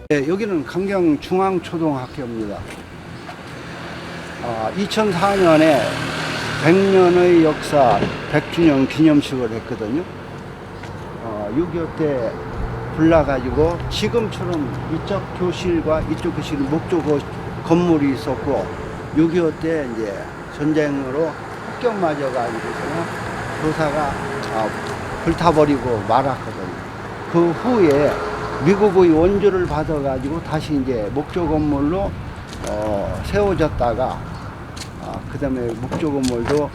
네, 여기는 강경중앙초등학교입니다. 2004년에 100년의 역사 100주년 기념식을 했거든요. 6.25 때 불나가지고 지금처럼 이쪽 교실과 이쪽 교실 목조 건물이 있었고, 6.25 때 이제 전쟁으로 폭격 맞아가지고서는 교사가 불타버리고 말았거든요. 그 후에 미국의 원조를 받아가지고 다시 이제 목조 건물로 세워졌다가, 그 다음에 목조 건물도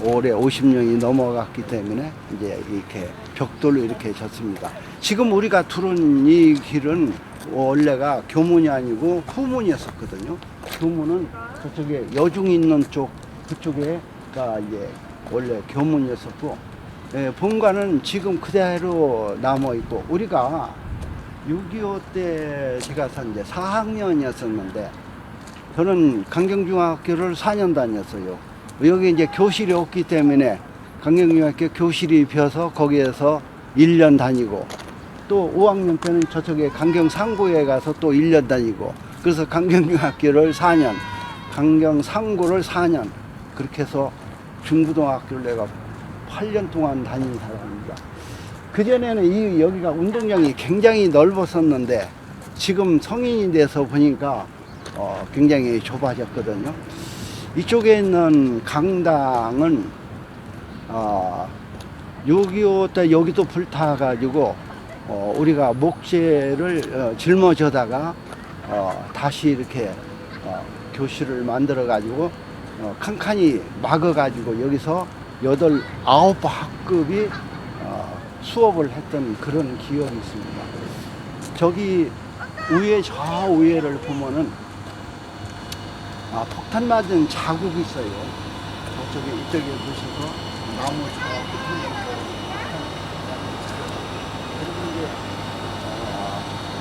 올해 50년이 넘어갔기 때문에 이제 이렇게 벽돌로 이렇게 졌습니다. 지금 우리가 들은 이 길은 원래가 교문이 아니고 후문이었었거든요. 교문은 저쪽에 여중 있는 쪽, 그쪽에가 이제 원래 교문이었었고, 본관은 지금 그대로 남아있고, 우리가 6.25 때 제가 이제 4학년이었었는데, 저는 강경중학교를 4년 다녔어요. 여기 이제 교실이 없기 때문에 강경중학교 교실이 비어서 거기에서 1년 다니고, 또 5학년 때는 저쪽에 강경상고에 가서 또 1년 다니고, 그래서 강경중학교를 4년, 강경상고를 4년, 그렇게 해서 중고등학교를 내가 8년 동안 다닌 사람입니다. 그전에는 여기가 운동장이 굉장히 넓었었는데, 지금 성인이 돼서 보니까 굉장히 좁아졌거든요. 이쪽에 있는 강당은 6.25 때 여기도 불타가지고 우리가 목재를 짊어져다가 다시 이렇게 교실을 만들어가지고 칸칸이 막아가지고 여기서 9학급이 수업을 했던 그런 기억이 있습니다. 저기 위에, 좌우에를 보면은 폭탄 맞은 자국이 있어요. 이쪽에 보셔서 나무 자국.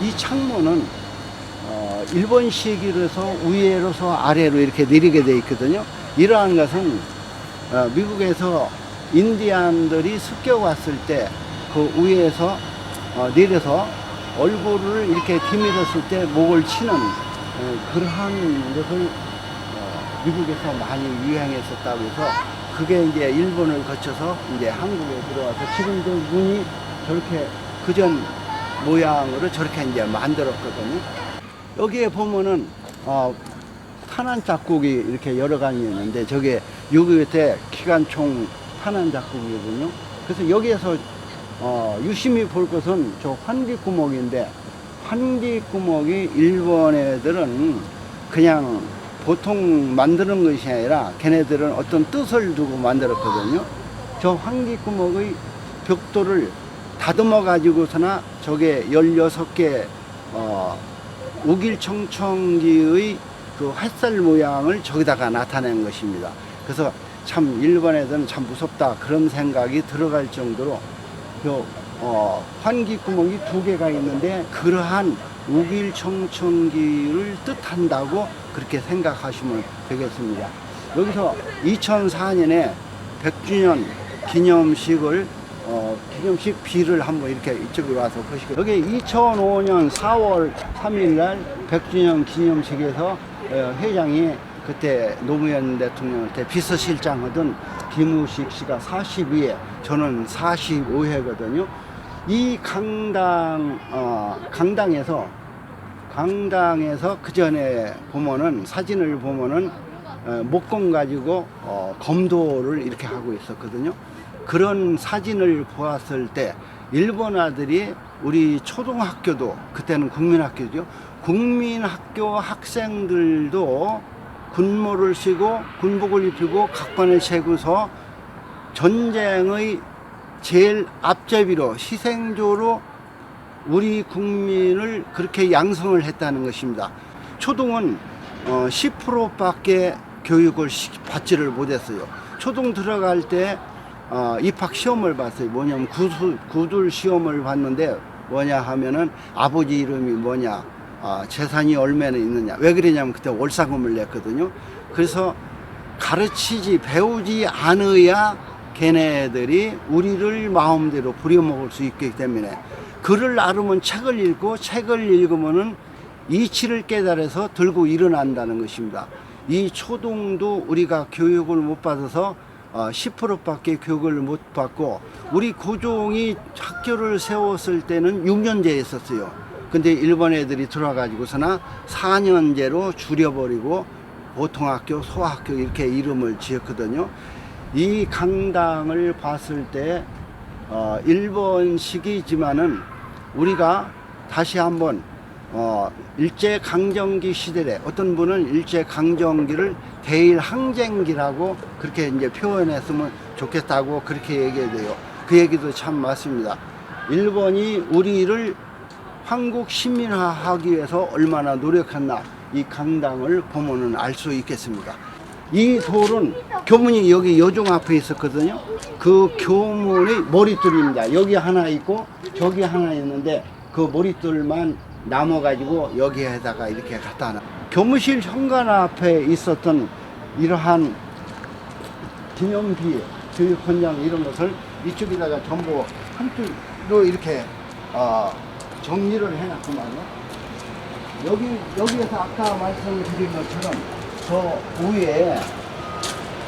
이 창문은 일본식이라서 위에로서 아래로 이렇게 내리게 되어 있거든요. 이러한 것은 미국에서 인디안들이 습격 왔을 때 그 위에서 내려서 얼굴을 이렇게 디밀었을 때 목을 치는 그러한 것을 미국에서 많이 유행했었다고 해서, 그게 이제 일본을 거쳐서 이제 한국에 들어와서 지금도 문이 저렇게 그전 모양으로 저렇게 이제 만들었거든요. 여기에 보면은 탄환 자국이 이렇게 여러 가지 있는데, 저게 6.25 때 기관총 탄환 자국이거든요. 그래서 여기에서 유심히 볼 것은 저 환기구멍인데, 환기구멍이 일본 애들은 그냥 보통 만드는 것이 아니라 걔네들은 어떤 뜻을 두고 만들었거든요. 저 환기구멍의 벽돌을 다듬어 가지고서나 저게 16개 우길청청기의 그 햇살 모양을 저기다가 나타낸 것입니다. 그래서 참 일본 애들은 참 무섭다, 그런 생각이 들어갈 정도로 환기구멍이 2개가 있는데, 그러한 우길청청기를 뜻한다고 그렇게 생각하시면 되겠습니다. 여기서 2004년에 100주년 기념식을 기념식 비를 한번 이렇게 이쪽으로 와서 보시고, 여기 2005년 4월 3일 날 100주년 기념식에서 회장이 그때 노무현 대통령 때 비서실장 하던 김우식 씨가 42회, 저는 45회거든요. 이 강당에서 그 전에 보면은, 사진을 보면은 목공 가지고 검도를 이렇게 하고 있었거든요. 그런 사진을 보았을 때 일본아들이 우리 초등학교도, 그때는 국민학교죠, 국민학교 학생들도 군모를 쓰고 군복을 입히고 각반을 세고서 전쟁의 제일 앞제비로 희생조로 우리 국민을 그렇게 양성을 했다는 것입니다. 초등은 10%밖에 교육을 받지를 못했어요. 초등 들어갈 때 입학 시험을 봤어요. 뭐냐면 구들 시험을 봤는데, 뭐냐 하면은 아버지 이름이 뭐냐, 재산이 얼마나 있느냐. 왜 그러냐면 그때 월사금을 냈거든요. 그래서 가르치지, 배우지 않아야 걔네들이 우리를 마음대로 부려먹을 수 있기 때문에, 글을 알으면 책을 읽고, 책을 읽으면은 이치를 깨달아서 들고 일어난다는 것입니다. 이 초동도 우리가 교육을 못 받아서 10%밖에 교육을 못 받고, 우리 고종이 학교를 세웠을 때는 6년제 했었어요. 근데 일본 애들이 들어와가지고서나 4년제로 줄여버리고 보통학교, 소학교 이렇게 이름을 지었거든요. 이 강당을 봤을 때 일본식이지만은 우리가 다시 한번 일제강점기 시대에, 어떤 분은 일제강점기를 대일항쟁기라고 그렇게 이제 표현했으면 좋겠다고 그렇게 얘기해야 돼요. 그 얘기도 참 맞습니다. 일본이 우리를 한국 시민화하기 위해서 얼마나 노력했나, 이 강당을 보면은 알 수 있겠습니다. 이 돌은 교문이 여기 요종 앞에 있었거든요. 그 교문의 머릿돌입니다. 여기 하나 있고 저기 하나 있는데 그 머릿돌만 남아가지고 여기에다가 이렇게 갖다 놔. 교무실 현관 앞에 있었던 이러한 기념비, 교육헌장 이런 것을 이쪽에다가 전부 한쪽으로 이렇게 정리를 해놨구만요. 여기에서 아까 말씀드린 것처럼 저 위에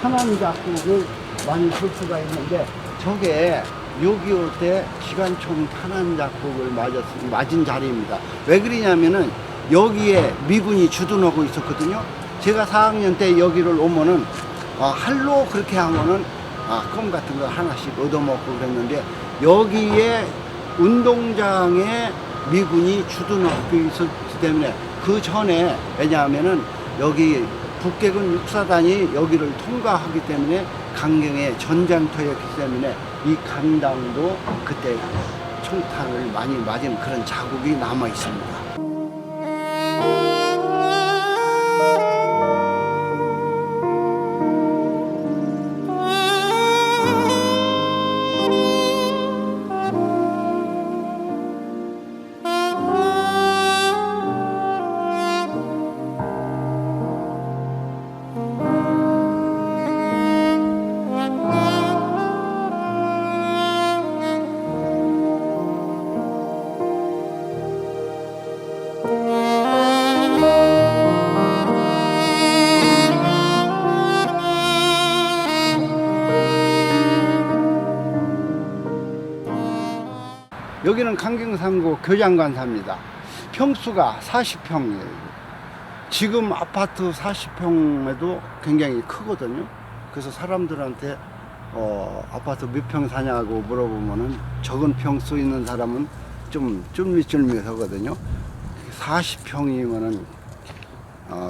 한안 작곡을 많이 볼 수가 있는데, 저게 6.25 때 기관총 탄환 작곡을 맞은 자리입니다. 왜 그러냐면은 여기에 미군이 주둔하고 있었거든요. 제가 4학년 때 여기를 오면은 할로 그렇게 하면은 껌 같은 거 하나씩 얻어먹고 그랬는데, 여기에 운동장에 미군이 주둔하고 있었기 때문에, 그 전에, 왜냐하면은 여기 북계군 육사단이 여기를 통과하기 때문에 강경의 전장터였기 때문에 이 강당도 그때 총탄을 많이 맞은 그런 자국이 남아 있습니다. 여기는 강경상고 교장관사입니다. 평수가 40평이에요. 지금 아파트 40평에도 굉장히 크거든요. 그래서 사람들한테 아파트 몇 평 사냐고 물어보면은 적은 평수 있는 사람은 좀 쫄깃쫄깃하거든요. 40평이면은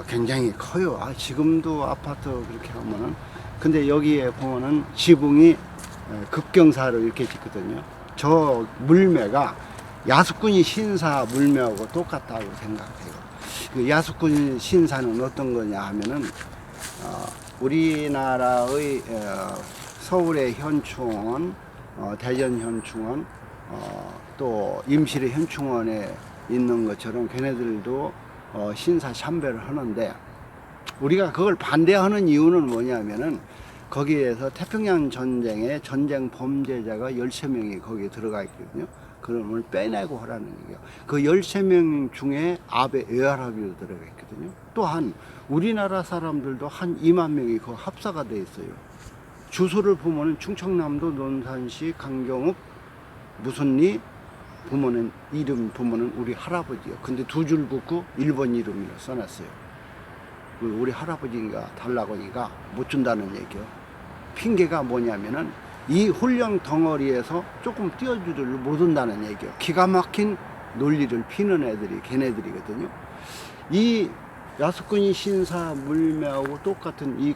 굉장히 커요. 지금도 아파트 그렇게 하면은. 근데 여기에 보면은 지붕이 급경사로 이렇게 짓거든요. 저 물매가 야수꾼이 신사 물매하고 똑같다고 생각해요. 그 야수꾼 신사는 어떤 거냐 하면은 우리나라의 서울의 현충원, 대전 현충원, 또 임실의 현충원에 있는 것처럼 걔네들도 신사 참배를 하는데, 우리가 그걸 반대하는 이유는 뭐냐면은 거기에서 태평양 전쟁에 전쟁 범죄자가 13명이 거기에 들어가 있거든요. 그놈을 빼내고 하라는 얘기예요. 그 13명 중에 아베 에아라비도 들어가 있거든요. 또한 우리나라 사람들도 한 2만 명이 그 합사가 돼 있어요. 주소를 보면은 충청남도 논산시 강경읍 무슨리 보면은 이름 보면은 우리 할아버지요. 근데 두 줄 긋고 일본 이름으로 써놨어요. 우리 할아버지가 달라고 하니까 못 준다는 얘기요. 핑계가 뭐냐면은 이 훈련 덩어리에서 조금 띄워주들 못 온다는 얘기요. 기가 막힌 논리를 피는 애들이 걔네들이거든요. 이 야수꾼이 신사 물매하고 똑같은 이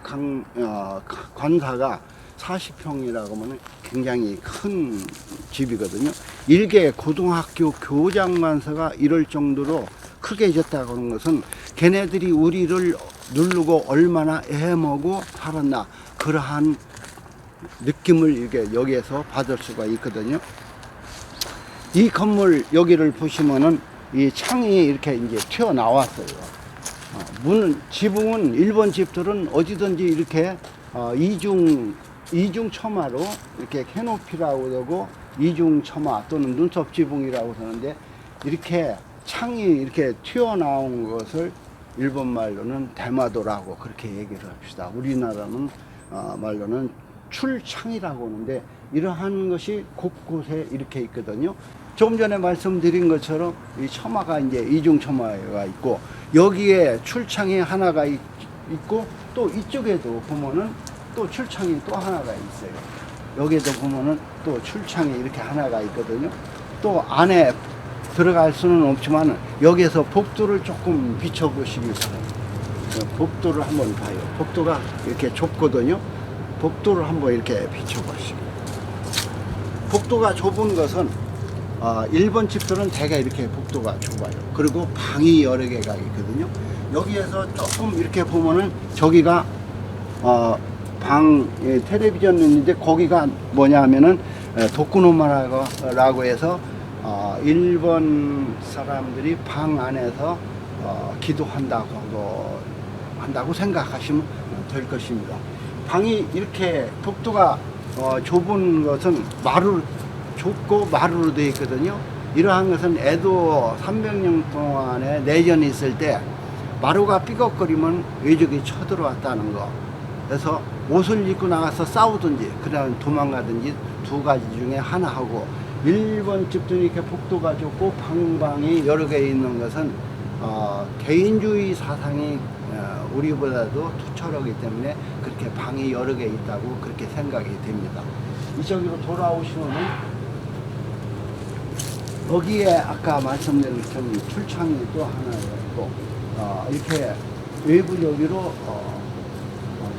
관사가 40평이라고 하면 굉장히 큰 집이거든요. 일개 고등학교 교장관사가 이럴 정도로 크게 졌다고 하는 것은 걔네들이 우리를 누르고 얼마나 애먹고 살았나, 그러한 느낌을 이게 여기에서 받을 수가 있거든요. 이 건물 여기를 보시면은 이 창이 이렇게 이제 튀어나왔어요. 지붕은 일본 집들은 어디든지 이렇게 이중 처마로 이렇게 캐노피라고 하고 이중 처마 또는 눈썹 지붕이라고 하는데, 이렇게 창이 이렇게 튀어나온 것을 일본 말로는 대마도라고 그렇게 얘기를 합시다. 우리나라는 말로는 출창이라고 하는데 이러한 것이 곳곳에 이렇게 있거든요. 조금 전에 말씀드린 것처럼 이 처마가 이제 이중 처마가 있고 여기에 출창이 하나가 있고 또 이쪽에도 보면은 또 출창이 또 하나가 있어요. 여기에도 보면은 또 출창이 이렇게 하나가 있거든요. 또 안에 들어갈 수는 없지만 여기에서 복도를 조금 비춰보시기 바랍니다. 복도를 한번 봐요. 복도가 이렇게 좁거든요. 복도를 한번 이렇게 비춰보시기. 복도가 좁은 것은 일본 집들은 대개 이렇게 복도가 좁아요. 그리고 방이 여러 개가 있거든요. 여기에서 조금 이렇게 보면은 저기가 방 텔레비전이 있는데 거기가 뭐냐 하면은 도쿠노마라고 해서 일본 사람들이 방 안에서 기도한다고 생각하시면 될 것입니다. 방이 이렇게 복도가 좁은 것은 좁고 마루로 되어 있거든요. 이러한 것은 에도 300년 동안에 내전이 있을 때 마루가 삐걱거리면 외적이 쳐들어왔다는 거. 그래서 옷을 입고 나가서 싸우든지 그냥 도망가든지 두 가지 중에 하나 하고, 일본 집들이 이렇게 복도가 좁고 방방이 여러 개 있는 것은 개인주의 사상이 우리보다도 투철하기 때문에 그렇게 방이 여러 개 있다고 그렇게 생각이 됩니다. 이쪽으로 돌아오시면은 여기에 아까 말씀드린 것처럼 출창이 또 하나 있고 이렇게 외부 여기로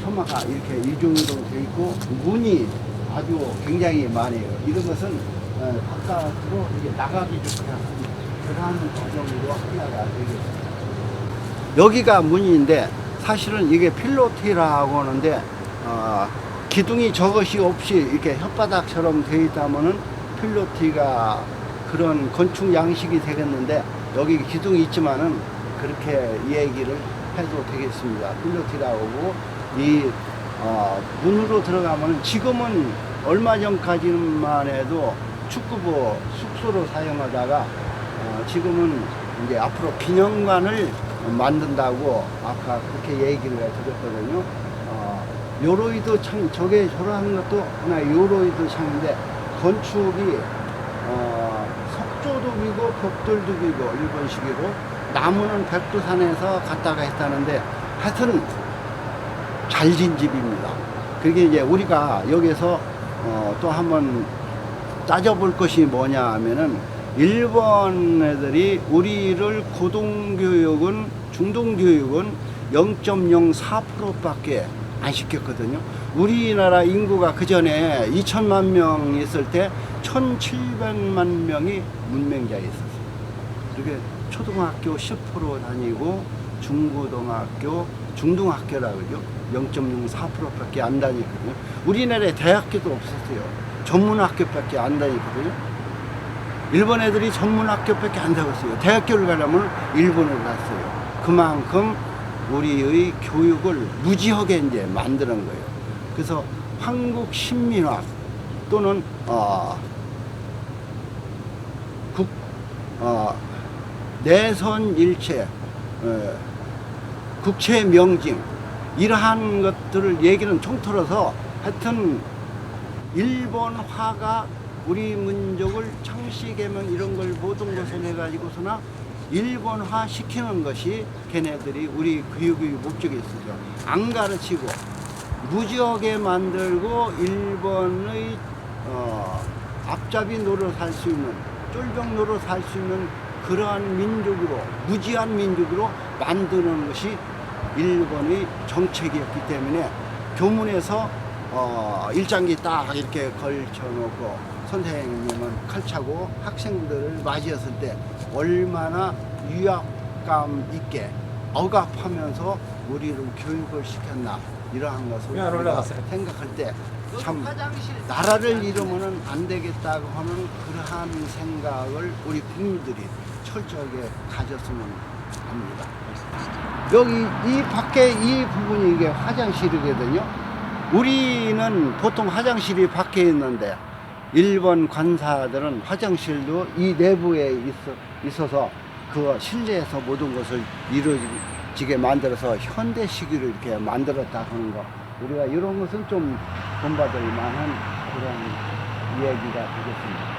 처마가 이렇게 이중으로 되어 있고 문이 아주 굉장히 많아요. 이런 것은 바깥으로 이게 나가기 좋게 그러한 과정으로 하나가 되겠습니다. 여기가 문인데 사실은 이게 필로티라고 하는데 기둥이 저것이 없이 이렇게 혓바닥처럼 되어 있다면은 필로티가 그런 건축 양식이 되겠는데 여기 기둥이 있지만은 그렇게 얘기를 해도 되겠습니다. 필로티라고 하고 이 문으로 들어가면 지금은 얼마 전까지만 해도 축구부 숙소로 사용하다가 지금은 이제 앞으로 기념관을 만든다고 아까 그렇게 얘기를 드렸거든요. 요로이드 창, 저게 저러한 것도 하나 요로이드 창인데 건축이 석조도이고 벽돌도이고 일본식이고 나무는 백두산에서 갖다가 했다는데 하여튼 잘 진 집입니다. 그게 이제 우리가 여기서 또 한번 따져볼 것이 뭐냐 하면은 일본 애들이 우리를 고등교육은 중등교육은 0.04%밖에 안 시켰거든요. 우리나라 인구가 그 전에 2천만 명 있을 때 1,700만 명이 문맹자에 있었어요. 그렇게 초등학교 10% 다니고 중고등학교, 중등학교라고 그러죠. 0.04%밖에 안 다니거든요. 우리나라에 대학교도 없었어요. 전문학교밖에 안 다니거든요. 일본 애들이 전문학교밖에 안 다녔어요. 대학교를 가려면 일본을 갔어요. 그만큼 우리의 교육을 무지하게 이제 만드는 거예요. 그래서 한국 신민학 또는 내선일체, 국채 명징 이러한 것들을 얘기는 통틀어서 하여튼 일본화가 우리 민족을 창씨개명 이런 걸 모든 것을 해가지고서나 일본화 시키는 것이 걔네들이 우리 교육의 목적이 있었죠. 안 가르치고 무지하게 만들고 일본의 앞잡이 노릇 할 수 있는 쫄병 노릇 할 수 있는 그러한 민족으로 무지한 민족으로 만드는 것이 일본의 정책이었기 때문에 교문에서 일장기 딱 이렇게 걸쳐놓고 선생님은 칼차고 학생들을 맞이했을 때 얼마나 위압감 있게 억압하면서 우리를 교육을 시켰나 이러한 것을 생각할 때 참 나라를 잃으면 안 되겠다고 하는 그러한 생각을 우리 국민들이 철저하게 가졌으면 합니다. 여기 이 밖에 이 부분이 이게 화장실이거든요. 우리는 보통 화장실이 밖에 있는데 일본 관사들은 화장실도 이 내부에 있어서 그 실내에서 모든 것을 이루어지게 만들어서 현대식으로 이렇게 만들었다 하는 거. 우리가 이런 것은 좀 본받을 만한 그런 이야기가 되겠습니다.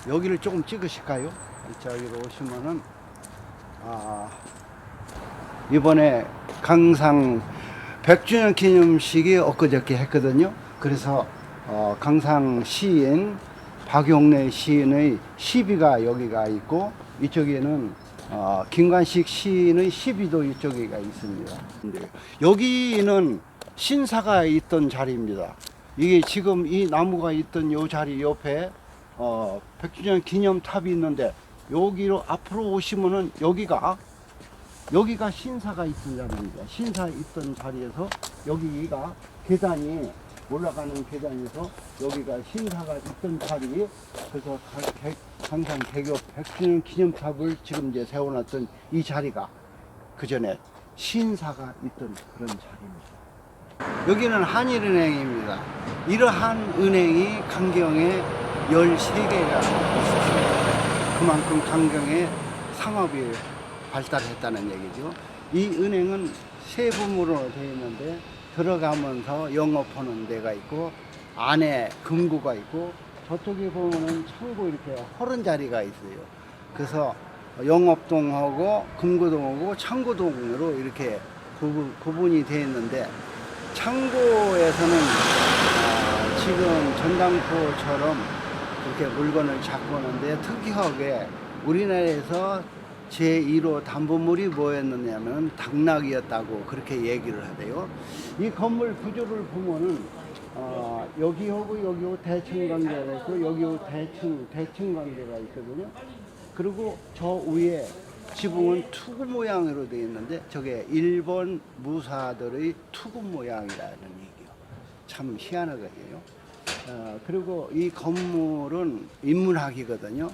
여기를 조금 찍으실까요? 저기로 오시면은 이번에 강상 100주년 기념식이 엊그저께 했거든요. 그래서 강상 시인 박용래 시인의 시비가 여기가 있고, 이쪽에는 김관식 시인의 시비도 이쪽에가 있습니다. 여기는 신사가 있던 자리입니다. 이게 지금 이 나무가 있던 요 자리 옆에 100주년 기념탑이 있는데, 여기로 앞으로 오시면은 여기가 신사가 있던 자리입니다. 신사 있던 자리에서 여기가 계단이 올라가는 계단에서 여기가 신사가 있던 자리. 그래서 강상 개교 100주년 기념탑을 지금 이제 세워놨던 이 자리가 그 전에 신사가 있던 그런 자리입니다. 여기는 한일은행입니다. 이러한 은행이 강경에 13개가 있었습니다. 그만큼 강경에 상업이 발달했다는 얘기죠. 이 은행은 세 부문으로 되어 있는데, 들어가면서 영업하는 데가 있고, 안에 금고가 있고, 저쪽에 보면은 창고 이렇게 허른 자리가 있어요. 그래서 영업동하고 금고동하고 창고동으로 이렇게 구분이 되어 있는데, 창고에서는 지금 전당포처럼 그렇게 물건을 잡고 오는데, 특이하게 우리나라에서 제1호 담보물이 뭐였느냐면 당락이었다고 그렇게 얘기를 하대요. 이 건물 구조를 보면은 여기하고 여기하고 대칭 관계가 있고, 여기하고 대칭 관계가 있거든요. 그리고 저 위에 지붕은 투구 모양으로 되어 있는데, 저게 일본 무사들의 투구 모양이라는 얘기요. 참 희한하거든요. 그리고 이 건물은 인문학이거든요.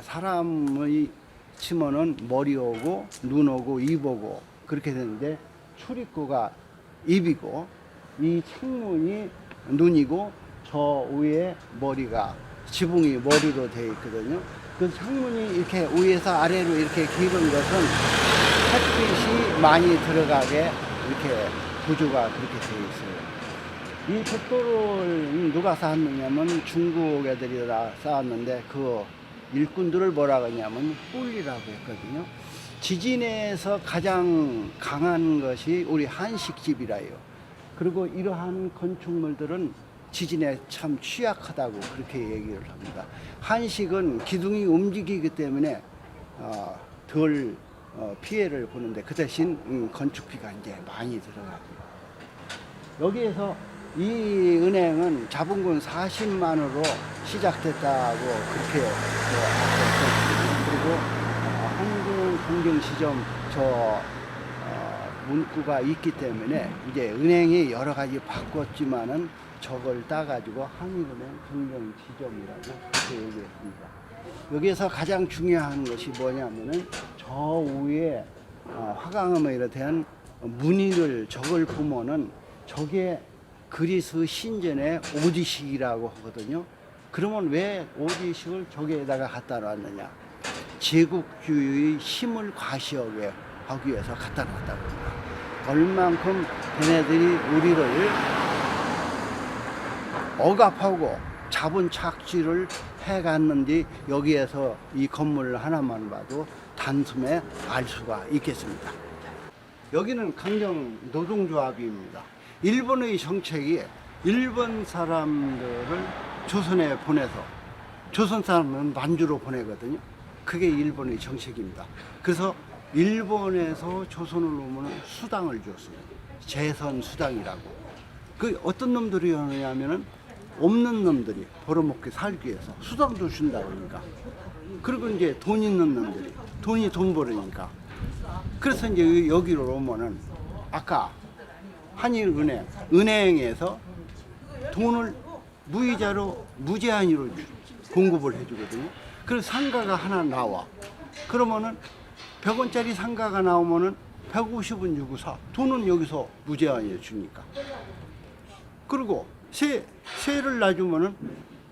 사람의 치면은 머리 오고 눈 오고 입 오고 그렇게 되는데, 출입구가 입이고, 이 창문이 눈이고, 저 위에 머리가 지붕이 머리로 되어 있거든요. 그 창문이 이렇게 위에서 아래로 이렇게 기른 것은 햇빛이 많이 들어가게 이렇게 구조가 그렇게 되어 있어요. 이 벽돌을 누가 쌓았느냐면 중국 애들이 다 쌓았는데, 그 일꾼들을 뭐라 하냐면 뿔이라고 했거든요. 지진에서 가장 강한 것이 우리 한식집이라요. 그리고 이러한 건축물들은 지진에 참 취약하다고 그렇게 얘기를 합니다. 한식은 기둥이 움직이기 때문에 덜 피해를 보는데, 그 대신 건축비가 이제 많이 들어가고요. 여기에서 이 은행은 자본금 40만으로 시작됐다고 그렇게 그리고 한국경제시점 저 문구가 있기 때문에 이제 은행이 여러 가지 바꿨지만은 저걸 따가지고 한일은행 경경지점이라고 그렇게 얘기했습니다. 여기에서 가장 중요한 것이 뭐냐면은 저 위에 화강암에 대한 무늬를 저걸 보면은 저게 그리스 신전의 오지식이라고 하거든요. 그러면 왜 오지식을 저기에다가 갖다 놨느냐? 제국주의의 힘을 과시하게 하기 위해서 갖다 놨다고 합니다. 얼만큼 걔네들이 우리를 억압하고 자본 착취를 해갔는지 여기에서 이 건물 하나만 봐도 단숨에 알 수가 있겠습니다. 여기는 강경 노동조합입니다. 일본의 정책이 일본 사람들을 조선에 보내서, 조선 사람은 만주로 보내거든요. 그게 일본의 정책입니다. 그래서 일본에서 조선을 오면 수당을 줬어요. 재선 수당이라고. 그 어떤 놈들이 오냐면은 없는 놈들이 벌어먹기 살기 위해서 수당도 준다 그러니까. 그리고 이제 돈 있는 놈들이 돈 벌으니까 그래서 이제 여기로 오면은 아까 은행에서 돈을 무이자로 무제한으로 공급을 해주거든요. 그래서 상가가 하나 나와. 그러면은 100원짜리 상가가 나오면은 150원 주고 사. 돈은 여기서 무제한으로 주니까. 그리고 세를 놔주면은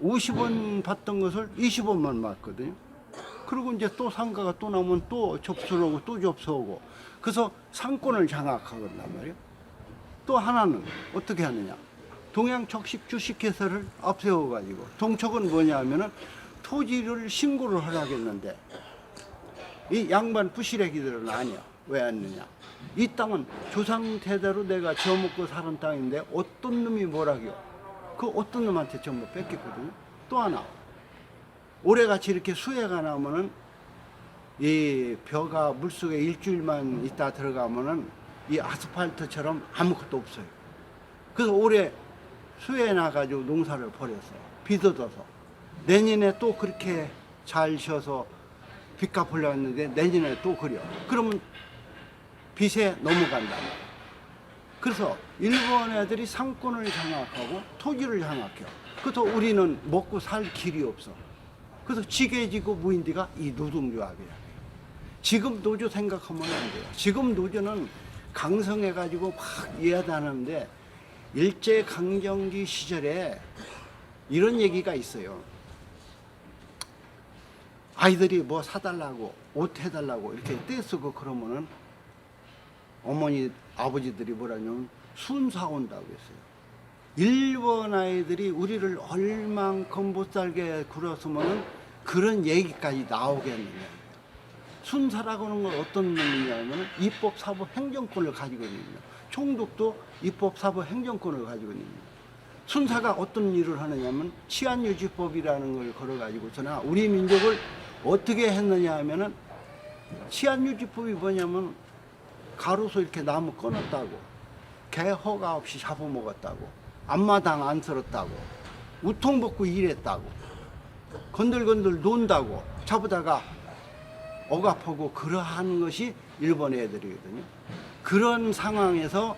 50원 받던 것을 20원만 받거든요. 그리고 이제 또 상가가 또 나오면 또 접수를 하고 또 접수하고. 그래서 상권을 장악하거든 말이에요. 또 하나는 어떻게 하느냐. 동양척식 주식회사를 앞세워가지고, 동척은 뭐냐 하면은 토지를 신고를 하라겠는데 이 양반 부시래기들은 아니야. 왜 아니냐. 이 땅은 조상 대대로 내가 져먹고 사는 땅인데 어떤 놈이 뭐라기요. 그 어떤 놈한테 전부 뺏겼거든요. 또 하나, 올해같이 이렇게 수해가 나면은 이 벼가 물속에 일주일만 있다 들어가면은 이 아스팔트처럼 아무것도 없어요. 그래서 올해 수해 나가지고 농사를 버렸어요. 비 얻어서. 내년에 또 그렇게 잘 쉬어서 빚 갚으려고 했는데 내년에 또 그려. 그러면 빚에 넘어간다. 그래서 일본 애들이 상권을 장악하고 토지를 장악해요. 그래서 우리는 먹고 살 길이 없어. 그래서 지게지고 무인디가 이 노동조합이야. 지금 노조 생각하면 안 돼요. 지금 노조는 강성해가지고 막 이야기하는데 일제강점기 시절에 이런 얘기가 있어요. 아이들이 뭐 사달라고 옷 해달라고 이렇게 떼쓰고 그러면은 어머니 아버지들이 뭐라냐면 순사 온다고 했어요. 일본 아이들이 우리를 얼만큼 못 살게 굴었으면은 그런 얘기까지 나오겠느냐. 순사라고 하는 건 어떤 놈이냐면 입법, 사법, 행정권을 가지고 있는 거예요. 총독도 입법, 사법, 행정권을 가지고 있는 거예요. 순사가 어떤 일을 하느냐면 치안유지법이라는 걸 걸어가지고서나 우리 민족을 어떻게 했느냐 하면은 치안유지법이 뭐냐면 가로수 이렇게 나무 끊었다고, 개 허가 없이 잡아먹었다고, 앞마당 안 쓸었다고, 우통 벗고 일했다고, 건들건들 논다고 잡으다가 억압하고 그러한 것이 일본 애들이거든요. 그런 상황에서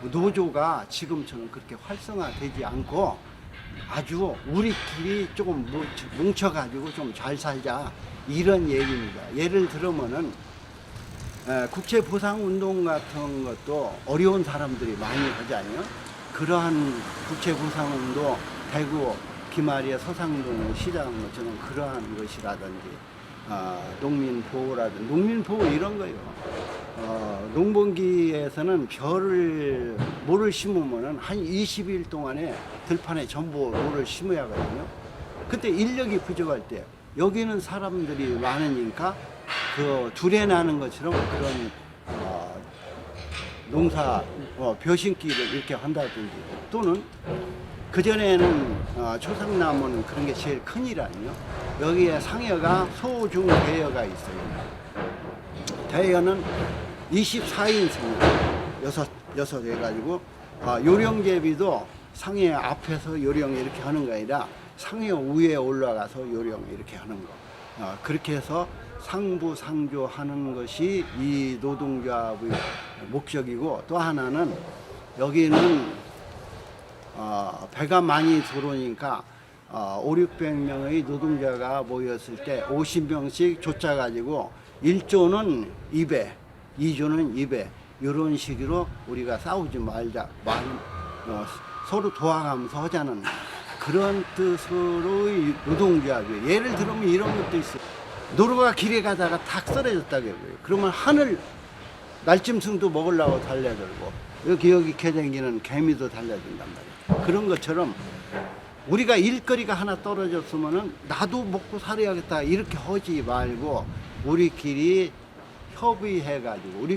노조가 지금처럼 그렇게 활성화되지 않고 아주 우리끼리 조금 뭉쳐가지고 좀 잘 살자 이런 얘기입니다. 예를 들면은 국채보상운동 같은 것도 어려운 사람들이 많이 하잖아요. 그러한 국채보상운동 대구 김아리의 서상동 시장처럼 그러한 것이라든지 농민보호라든지 농민보호 이런 거요. 농번기에서는 모를 심으면은 한 20일 동안에 들판에 전부 모를 심어야 하거든요. 그때 인력이 부족할 때 여기는 사람들이 많으니까 그 둘에 나는 것처럼 그런 농사 벼심기를 이렇게 한다든지 또는 그전에는 초상나무는 그런 게 제일 큰일아니요. 여기에 상여가 소중 대여가 있어요. 대여는 24인승 여섯 해가지고 요령제비도 상해 앞에서 요령 이렇게 하는 거 아니라 상해 위에 올라가서 요령 이렇게 하는 거. 그렇게 해서 상부상조 하는 것이 이 노동조합의 목적이고, 또 하나는 여기는 배가 많이 들어오니까 500~600명의 노동자가 모였을 때 50명씩 쫓아가지고 1조는 2배, 2조는 2배 이런 식으로 우리가 싸우지 말자, 서로 도와가면서 하자는 그런 뜻으로의 노동조합이에요. 예를 들면 이런 것도 있어요. 노루가 길에 가다가 탁 쓰러졌다고요. 그러면 하늘 날짐승도 먹으려고 달려들고 여기 개댕기는 개미도 달려든단 말이에요. 그런 것처럼 우리가 일거리가 하나 떨어졌으면은 나도 먹고 살아야겠다 이렇게 하지 말고 우리끼리 협의해가지고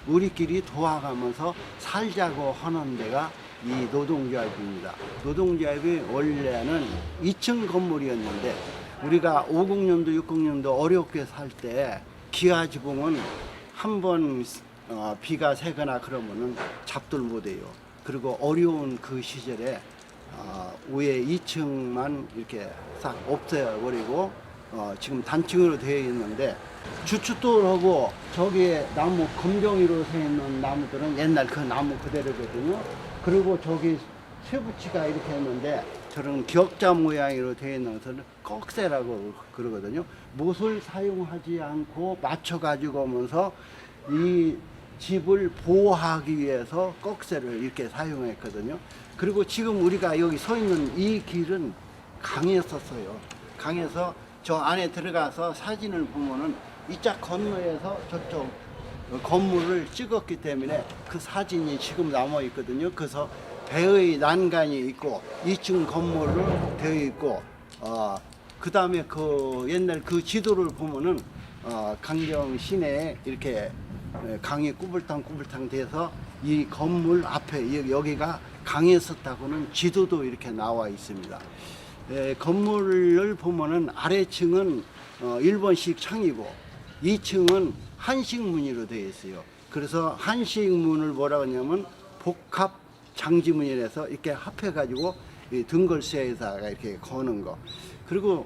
우리끼리 도와가면서 살자고 하는 데가 이 노동조합입니다. 노동조합이 원래는 2층 건물이었는데 우리가 50년도 60년도 어렵게 살 때 기아지붕은 한번 비가 새거나 그러면은 잡들 못해요. 그리고 어려운 그 시절에 위에 2층만 이렇게 싹 없애버리고 지금 단층으로 되어 있는데 주춧돌하고 저기에 나무 검정이로 서 있는 나무들은 옛날 그 나무 그대로거든요. 그리고 저기 쇠붙이가 이렇게 했는데 저런 격자 모양으로 되어 있는 것은 꺽쇠라고 그러거든요. 못을 사용하지 않고 맞춰 가지고 오면서 이 집을 보호하기 위해서 꺽쇠를 이렇게 사용했거든요. 그리고 지금 우리가 여기 서 있는 이 길은 강이었었어요. 강에서 저 안에 들어가서 사진을 보면은 이짝 건너에서 저쪽 건물을 찍었기 때문에 그 사진이 지금 남아 있거든요. 그래서 배의 난간이 있고 2층 건물로 되어 있고 그 다음에 그 옛날 그 지도를 보면은 강정 시내에 이렇게 강이 꾸불탕꾸불탕 돼서 이 건물 앞에 여기가 강이었었다고는 지도도 이렇게 나와 있습니다. 건물을 보면은 아래층은 일본식 창이고 2층은 한식문으로 되어 있어요. 그래서 한식문을 뭐라고 하냐면 복합 장지문이라서 이렇게 합해 가지고 등골쇠에다가 이렇게 거는 거. 그리고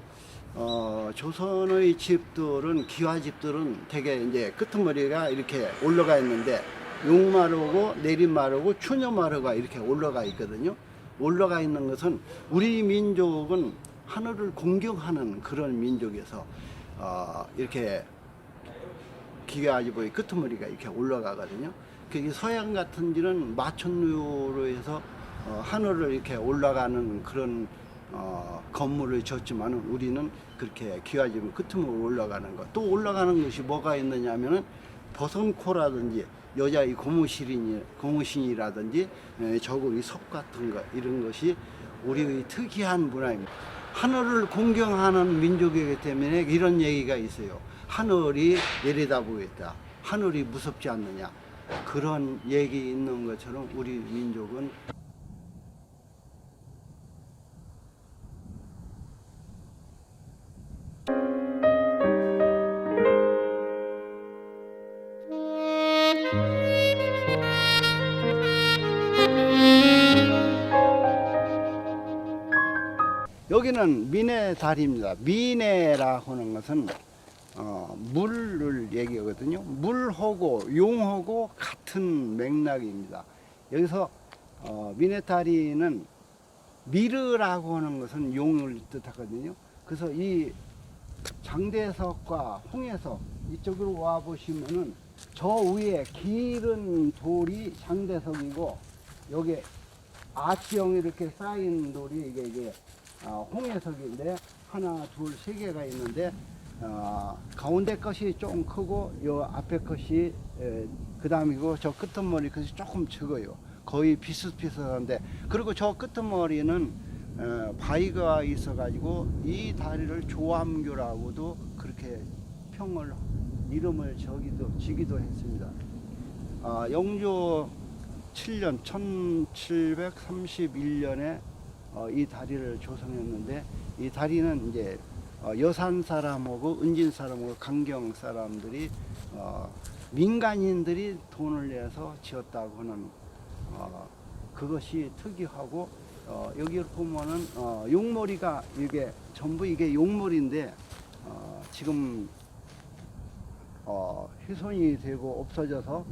조선의 집들은 기와집들은 되게 이제 끄트머리가 이렇게 올라가 있는데 용마루고 내리마루고 추녀마루가 이렇게 올라가 있거든요. 올라가 있는 것은 우리 민족은 하늘을 공경하는 그런 민족에서 이렇게 기와집의 끄트머리가 이렇게 올라가거든요. 그게 서양 같은 데는 마천루로 해서 하늘을 이렇게 올라가는 그런 건물을 졌지만 우리는 그렇게 기와집은 끄트머리로 올라가는 것. 또 올라가는 것이 뭐가 있느냐면은 버선코라든지 여자의 고무신이라든지 저고리 석 같은 것 이런 것이 우리의 특이한 문화입니다. 하늘을 공경하는 민족이기 때문에 이런 얘기가 있어요. 하늘이 내려다보고 있다. 하늘이 무섭지 않느냐. 그런 얘기 있는 것처럼 우리 민족은 여기는 미네다리입니다. 미네라고 하는 것은 물을 얘기하거든요. 물하고 용하고 같은 맥락입니다. 여기서 미네다리는 미르라고 하는 것은 용을 뜻하거든요. 그래서 이 장대석과 홍해석 이쪽으로 와 보시면은 저 위에 길은 돌이 장대석이고 여기 아치형이 이렇게 쌓인 돌이 이게 홍해석인데 하나, 둘, 세 개가 있는데 가운데 것이 좀 크고 요 앞에 것이 그 다음이고 저 끝머리 것이 조금 적어요. 거의 비슷비슷한데 그리고 저 끝머리는 바위가 있어 가지고 이 다리를 조암교라고도 그렇게 이름을 지기도 했습니다. 영조 7년 1731년에 이 다리를 조성했는데 이 다리는 이제 여산 사람하고 은진 사람하고 강경 사람들이 민간인들이 돈을 내서 지었다고 하는 그것이 특이하고 여기 보면은 용머리가 이게 전부 이게 용머리인데 지금 훼손이 되고 없어져서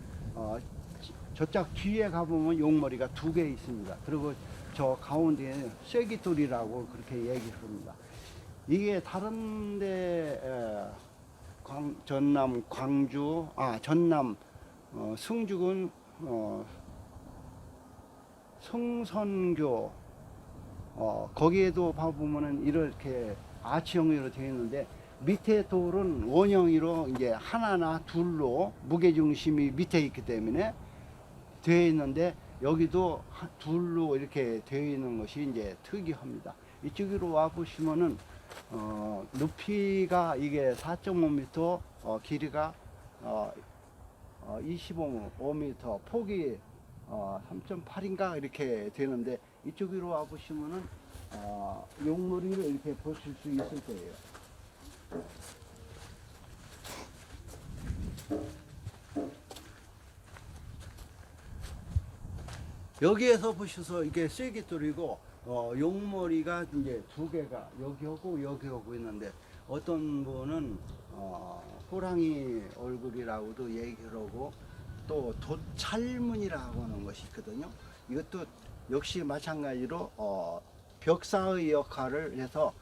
저쪽 뒤에 가보면 용머리가 2개 있습니다. 그리고 저 가운데에 쐐기돌이라고 그렇게 얘기합니다. 이게 다른데 전남 광주 전남 승주군 성선교 거기에도 봐보면은 이렇게 아치형으로 되어 있는데 밑에 돌은 원형으로 이제 하나나 둘로 무게중심이 밑에 있기 때문에 되어 있는데 여기도 둘로 이렇게 되어 있는 것이 이제 특이합니다. 이쪽으로 와 보시면은 높이가 이게 4.5m, 길이가 25m, 폭이 3.8인가 이렇게 되는데 이쪽으로 와 보시면은 용머리를 이렇게 보실 수 있을 거예요. 여기에서 보셔서 이게 쐐기돌이고 용머리가 이제 2개가 여기 오고 여기 오고 있는데 어떤 분은 호랑이 얼굴이라고도 얘기를 하고 또 도찰문이라고 하는 것이 있거든요. 이것도 역시 마찬가지로 벽사의 역할을 해서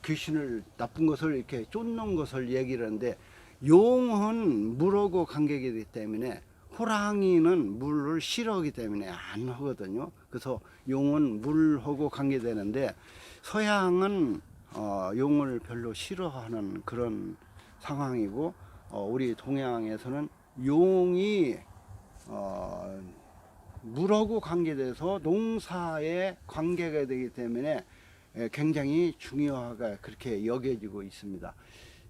귀신을 나쁜 것을 이렇게 쫓는 것을 얘기를 하는데, 용은 물하고 관계이기 때문에 호랑이는 물을 싫어하기 때문에 안 하거든요. 그래서 용은 물하고 관계되는데, 서양은 용을 별로 싫어하는 그런 상황이고, 우리 동양에서는 용이 물하고 관계돼서 농사에 관계가 되기 때문에 굉장히 중요하게 그렇게 여겨지고 있습니다.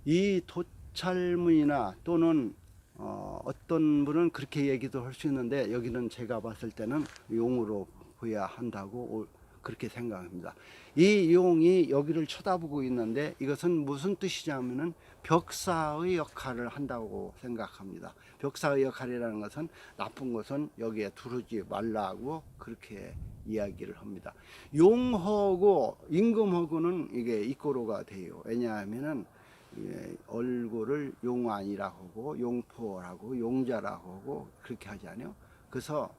이 도찰문이나 또는 어떤 분은 그렇게 얘기도 할 수 있는데, 여기는 제가 봤을 때는 용으로 보여야 한다고 그렇게 생각합니다. 이 용이 여기를 쳐다보고 있는데, 이것은 무슨 뜻이냐면은 벽사의 역할을 한다고 생각합니다. 벽사의 역할이라는 것은 나쁜 것은 여기에 두르지 말라고 그렇게 이야기를 합니다. 용하고 임금하고는 이게 이꼬로가 돼요. 왜냐하면은 얼굴을 용안이라고 하고 용포라고 용자라고 하고 그렇게 하잖아요. 그래서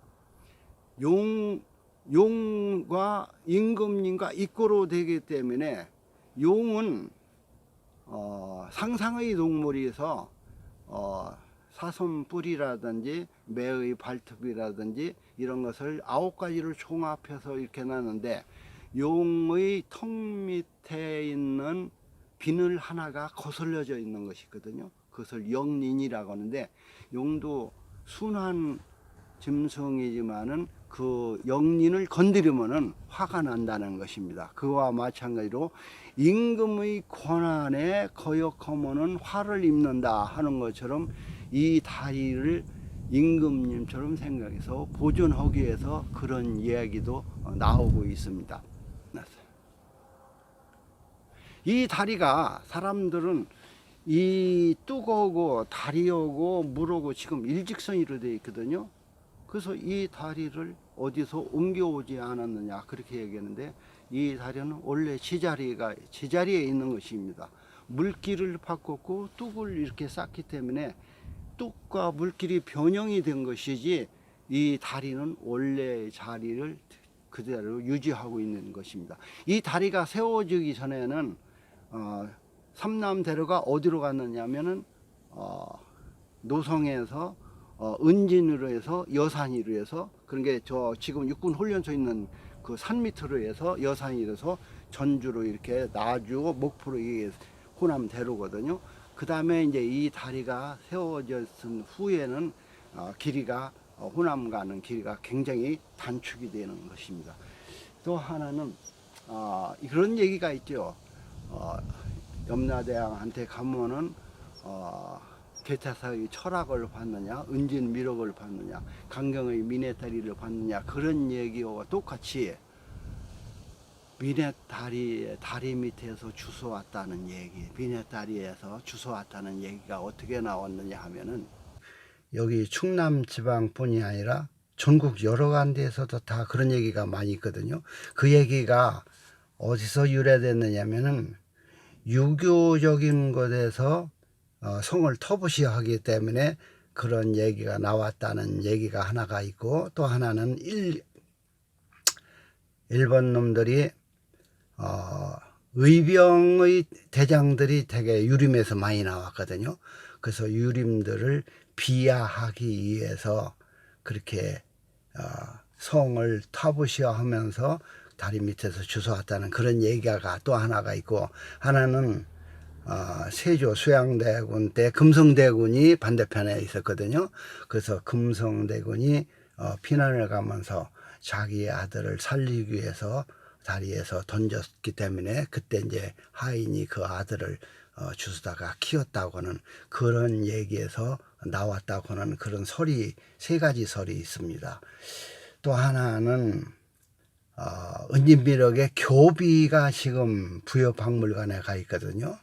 용과 임금님과 이꼬로 되기 때문에, 용은 상상의 동물이어서 사슴뿔이라든지 매의 발톱이라든지 이런 것을 9가지를 종합해서 이렇게 놨는데, 용의 턱 밑에 있는 비늘 하나가 거슬려져 있는 것이 있거든요. 그것을 영린이라고 하는데, 용도 순한 짐승이지만은 그 영린을 건드리면은 화가 난다는 것입니다. 그와 마찬가지로 임금의 권한에 거역하면은 화를 입는다 하는 것처럼, 이 다리를 임금님처럼 생각해서 보존하기 위해서 그런 이야기도 나오고 있습니다. 이 다리가, 사람들은 이 뚝하고 다리하고 물하고 지금 일직선으로 되어 있거든요. 그래서 이 다리를 어디서 옮겨오지 않았느냐 그렇게 얘기하는데, 이 다리는 원래 제자리에 있는 것입니다. 물길을 바꿨고 뚝을 이렇게 쌓기 때문에 뚝과 물길이 변형이 된 것이지, 이 다리는 원래의 자리를 그대로 유지하고 있는 것입니다. 이 다리가 세워지기 전에는 삼남대로가 어디로 갔느냐면은 노성에서 은진으로 해서 여산이로 해서, 그런 게 저 지금 육군 훈련소 있는 그 산 밑으로 해서 여산이 돼서 전주로 이렇게 나주 목포로 이게 호남대로거든요. 그 다음에 이제 이 다리가 세워졌은 후에는 길이가 호남 가는 길이가 굉장히 단축이 되는 것입니다. 또 하나는 그런 얘기가 있죠. 염라대왕한테 가면은 개타사의 철학을 받느냐, 은진미륵을 받느냐, 강경의 미네다리를 받느냐, 그런 얘기와 똑같이 미네다리의 다리 밑에서 주워왔다는 얘기, 미네다리에서 주워왔다는 얘기가 어떻게 나왔느냐 하면은, 여기 충남 지방뿐이 아니라 전국 여러 군데에서도 다 그런 얘기가 많이 있거든요. 그 얘기가 어디서 유래됐느냐면은, 유교적인 것에서 성을 터부시하기 때문에 그런 얘기가 나왔다는 얘기가 하나가 있고, 또 하나는 일본 놈들이 의병의 대장들이 되게 유림에서 많이 나왔거든요. 그래서 유림들을 비하하기 위해서 그렇게 성을 터부시하면서 다리 밑에서 주워왔다는 그런 얘기가 또 하나가 있고, 하나는 세조 수양대군 때 금성대군이 반대편에 있었거든요. 그래서 금성대군이 피난을 가면서 자기 아들을 살리기 위해서 다리에서 던졌기 때문에, 그때 이제 하인이 그 아들을 주스다가 키웠다고 하는 그런 얘기에서 나왔다고 하는 그런 설이, 3가지 설이 있습니다. 또 하나는 은진미륵의 교비가 지금 부여박물관에 가 있거든요.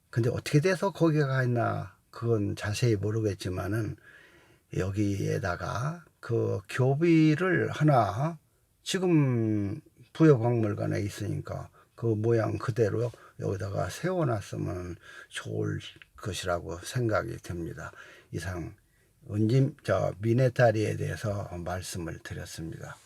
근데 어떻게 돼서 거기에 가 있나 그건 자세히 모르겠지만은, 여기에다가 그 교비를 하나 지금 부여박물관에 있으니까 그 모양 그대로 여기다가 세워놨으면 좋을 것이라고 생각이 듭니다. 이상 미네다리에 대해서 말씀을 드렸습니다.